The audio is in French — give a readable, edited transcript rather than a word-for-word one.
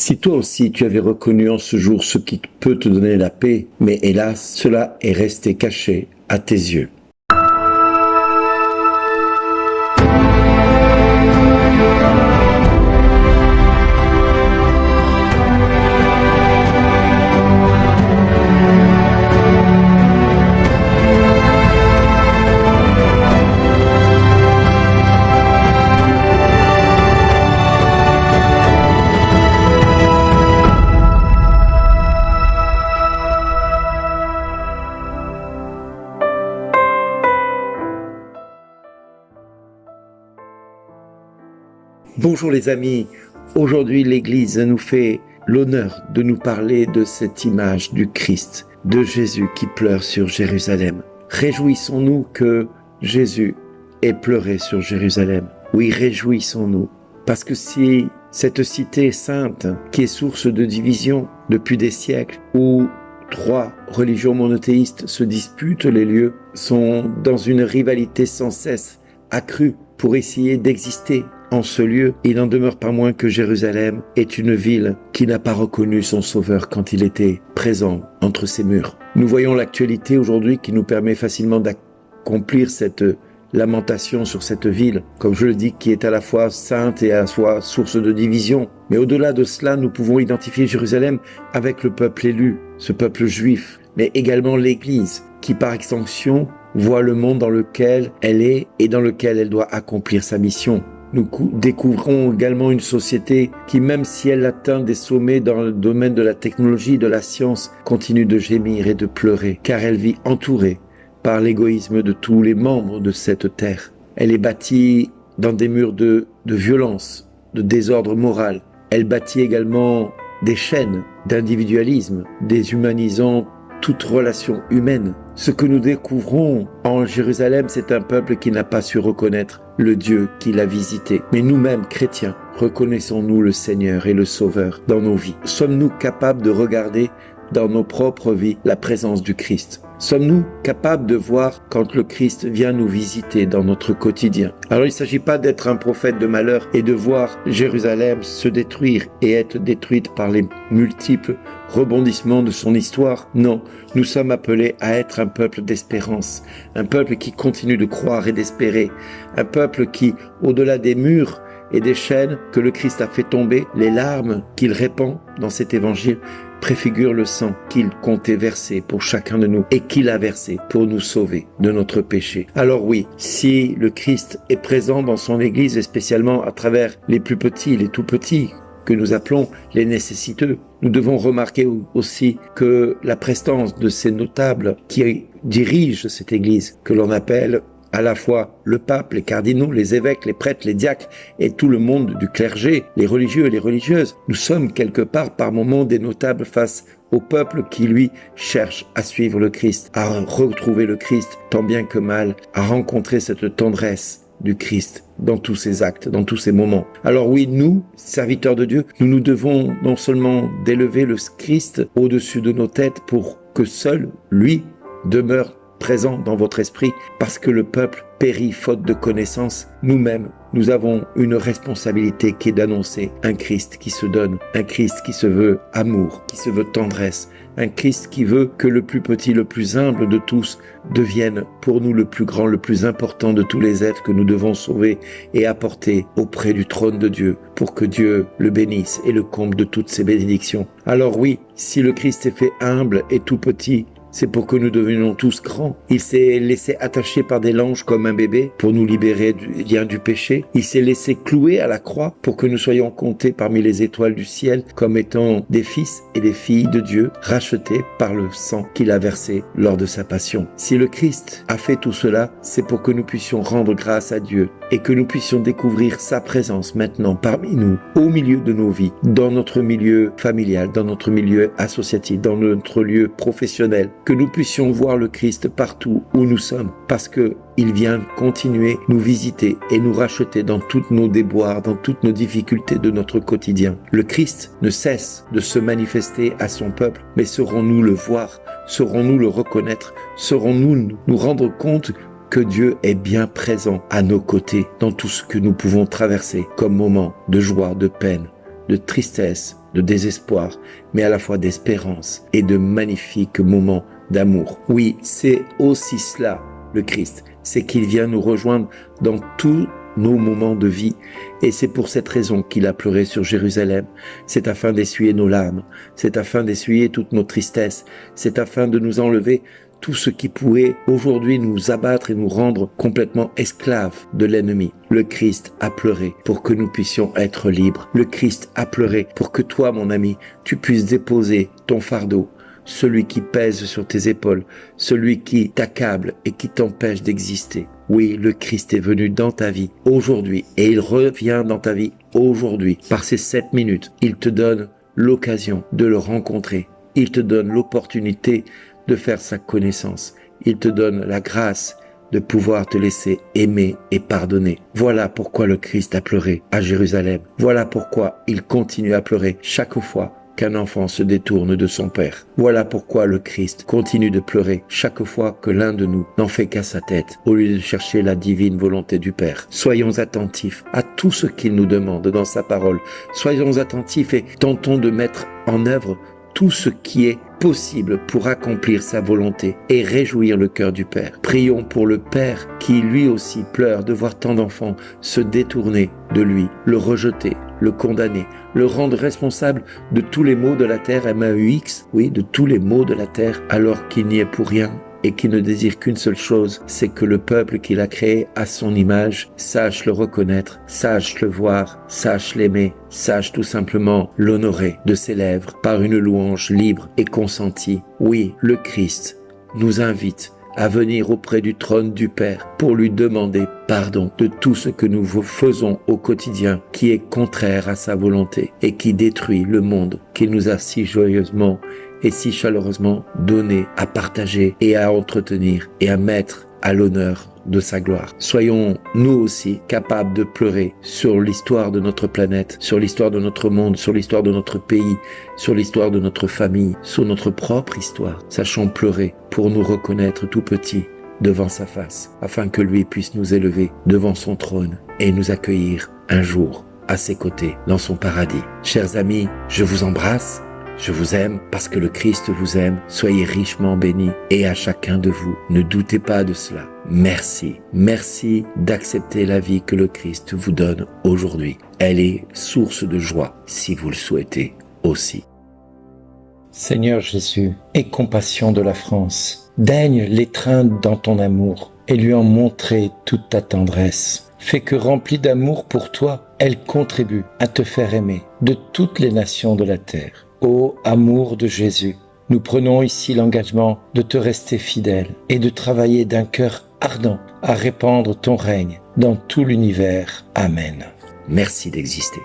Si toi aussi tu avais reconnu en ce jour ce qui peut te donner la paix, mais hélas, cela est resté caché à tes yeux. Bonjour les amis, aujourd'hui l'Église nous fait l'honneur de nous parler de cette image du Christ, de Jésus qui pleure sur Jérusalem. Réjouissons-nous que Jésus ait pleuré sur Jérusalem. Oui, réjouissons-nous, parce que si cette cité sainte qui est source de division depuis des siècles, où 3 religions monothéistes se disputent les lieux, sont dans une rivalité sans cesse accrue pour essayer d'exister en ce lieu, il n'en demeure pas moins que Jérusalem est une ville qui n'a pas reconnu son Sauveur quand il était présent entre ses murs. Nous voyons l'actualité aujourd'hui qui nous permet facilement d'accomplir cette lamentation sur cette ville, comme je le dis, qui est à la fois sainte et à la fois source de division. Mais au-delà de cela, nous pouvons identifier Jérusalem avec le peuple élu, ce peuple juif, mais également l'Église, qui par extension voit le monde dans lequel elle est et dans lequel elle doit accomplir sa mission. Nous découvrons également une société qui, même si elle atteint des sommets dans le domaine de la technologie, de la science, continue de gémir et de pleurer, car elle vit entourée par l'égoïsme de tous les membres de cette terre. Elle est bâtie dans des murs de violence, de désordre moral. Elle bâtit également des chaînes d'individualisme, déshumanisant toute relation humaine. Ce que nous découvrons en Jérusalem, c'est un peuple qui n'a pas su reconnaître le Dieu qui l'a visité. Mais nous-mêmes, chrétiens, reconnaissons-nous le Seigneur et le Sauveur dans nos vies? Sommes-nous capables de regarder dans nos propres vies la présence du Christ? Sommes-nous capables de voir quand le Christ vient nous visiter dans notre quotidien? Alors il ne s'agit pas d'être un prophète de malheur et de voir Jérusalem se détruire et être détruite par les multiples rebondissements de son histoire. Non, nous sommes appelés à être un peuple d'espérance, un peuple qui continue de croire et d'espérer, un peuple qui, au-delà des murs et des chaînes que le Christ a fait tomber, les larmes qu'il répand dans cet évangile, préfigure le sang qu'il comptait verser pour chacun de nous et qu'il a versé pour nous sauver de notre péché. Alors oui, si le Christ est présent dans son Église et spécialement à travers les plus petits, les tout petits, que nous appelons les nécessiteux, nous devons remarquer aussi que la prestance de ces notables qui dirigent cette Église, que l'on appelle à la fois le pape, les cardinaux, les évêques, les prêtres, les diacres et tout le monde du clergé, les religieux et les religieuses. Nous sommes quelque part par moments des notables face au peuple qui, lui, cherche à suivre le Christ, à retrouver le Christ tant bien que mal, à rencontrer cette tendresse du Christ dans tous ses actes, dans tous ses moments. Alors oui, nous, serviteurs de Dieu, nous nous devons non seulement d'élever le Christ au-dessus de nos têtes pour que seul, lui, demeure présent dans votre esprit, parce que le peuple périt faute de connaissance. Nous-mêmes, nous avons une responsabilité qui est d'annoncer un Christ qui se donne, un Christ qui se veut amour, qui se veut tendresse, un Christ qui veut que le plus petit, le plus humble de tous devienne pour nous le plus grand, le plus important de tous les êtres que nous devons sauver et apporter auprès du trône de Dieu pour que Dieu le bénisse et le comble de toutes ses bénédictions. Alors oui, si le Christ est fait humble et tout petit, c'est pour que nous devenions tous grands. Il s'est laissé attacher par des langes comme un bébé pour nous libérer du lien du péché. Il s'est laissé clouer à la croix pour que nous soyons comptés parmi les étoiles du ciel comme étant des fils et des filles de Dieu rachetés par le sang qu'il a versé lors de sa passion. Si le Christ a fait tout cela, c'est pour que nous puissions rendre grâce à Dieu et que nous puissions découvrir sa présence maintenant parmi nous, au milieu de nos vies, dans notre milieu familial, dans notre milieu associatif, dans notre lieu professionnel, que nous puissions voir le Christ partout où nous sommes, parce que il vient continuer nous visiter et nous racheter dans toutes nos déboires, dans toutes nos difficultés de notre quotidien. Le Christ ne cesse de se manifester à son peuple, mais saurons-nous le voir, saurons-nous le reconnaître, saurons-nous nous rendre compte que Dieu est bien présent à nos côtés dans tout ce que nous pouvons traverser comme moment de joie, de peine, de tristesse de désespoir, mais à la fois d'espérance et de magnifiques moments d'amour. Oui, c'est aussi cela, le Christ. C'est qu'il vient nous rejoindre dans tous nos moments de vie. Et c'est pour cette raison qu'il a pleuré sur Jérusalem. C'est afin d'essuyer nos larmes. C'est afin d'essuyer toutes nos tristesses. C'est afin de nous enlever tout ce qui pourrait aujourd'hui nous abattre et nous rendre complètement esclaves de l'ennemi. Le Christ a pleuré pour que nous puissions être libres. Le Christ a pleuré pour que toi, mon ami, tu puisses déposer ton fardeau, celui qui pèse sur tes épaules, celui qui t'accable et qui t'empêche d'exister. Oui, le Christ est venu dans ta vie aujourd'hui et il revient dans ta vie aujourd'hui. Par ces 7 minutes, il te donne l'occasion de le rencontrer. Il te donne l'opportunité de faire sa connaissance. Il te donne la grâce de pouvoir te laisser aimer et pardonner. Voilà pourquoi le Christ a pleuré à Jérusalem. Voilà pourquoi il continue à pleurer chaque fois qu'un enfant se détourne de son père. Voilà pourquoi le Christ continue de pleurer chaque fois que l'un de nous n'en fait qu'à sa tête, au lieu de chercher la divine volonté du Père. Soyons attentifs à tout ce qu'il nous demande dans sa parole. Soyons attentifs et tentons de mettre en œuvre tout ce qui est possible pour accomplir sa volonté et réjouir le cœur du Père. Prions pour le Père qui lui aussi pleure de voir tant d'enfants se détourner de lui, le rejeter, le condamner, le rendre responsable de tous les maux de la terre, MAUX, oui, de tous les maux de la terre, alors qu'il n'y est pour rien et qui ne désire qu'une seule chose, c'est que le peuple qu'il a créé à son image sache le reconnaître, sache le voir, sache l'aimer, sache tout simplement l'honorer de ses lèvres par une louange libre et consentie. Oui, le Christ nous invite à venir auprès du trône du Père pour lui demander pardon de tout ce que nous faisons au quotidien qui est contraire à sa volonté et qui détruit le monde qu'il nous a si joyeusement et si chaleureusement donné à partager et à entretenir et à mettre à l'honneur de sa gloire. Soyons nous aussi capables de pleurer sur l'histoire de notre planète, sur l'histoire de notre monde, sur l'histoire de notre pays, sur l'histoire de notre famille, sur notre propre histoire. Sachons pleurer pour nous reconnaître tout petits devant sa face, afin que lui puisse nous élever devant son trône et nous accueillir un jour à ses côtés dans son paradis. Chers amis, je vous embrasse. Je vous aime parce que le Christ vous aime. Soyez richement bénis et à chacun de vous, ne doutez pas de cela. Merci. Merci d'accepter la vie que le Christ vous donne aujourd'hui. Elle est source de joie si vous le souhaitez aussi. Seigneur Jésus, aie compassion de la France. Daigne l'étreindre dans ton amour et lui en montrer toute ta tendresse. Fais que remplie d'amour pour toi, elle contribue à te faire aimer de toutes les nations de la terre. Ô amour de Jésus, nous prenons ici l'engagement de te rester fidèle et de travailler d'un cœur ardent à répandre ton règne dans tout l'univers. Amen. Merci d'exister.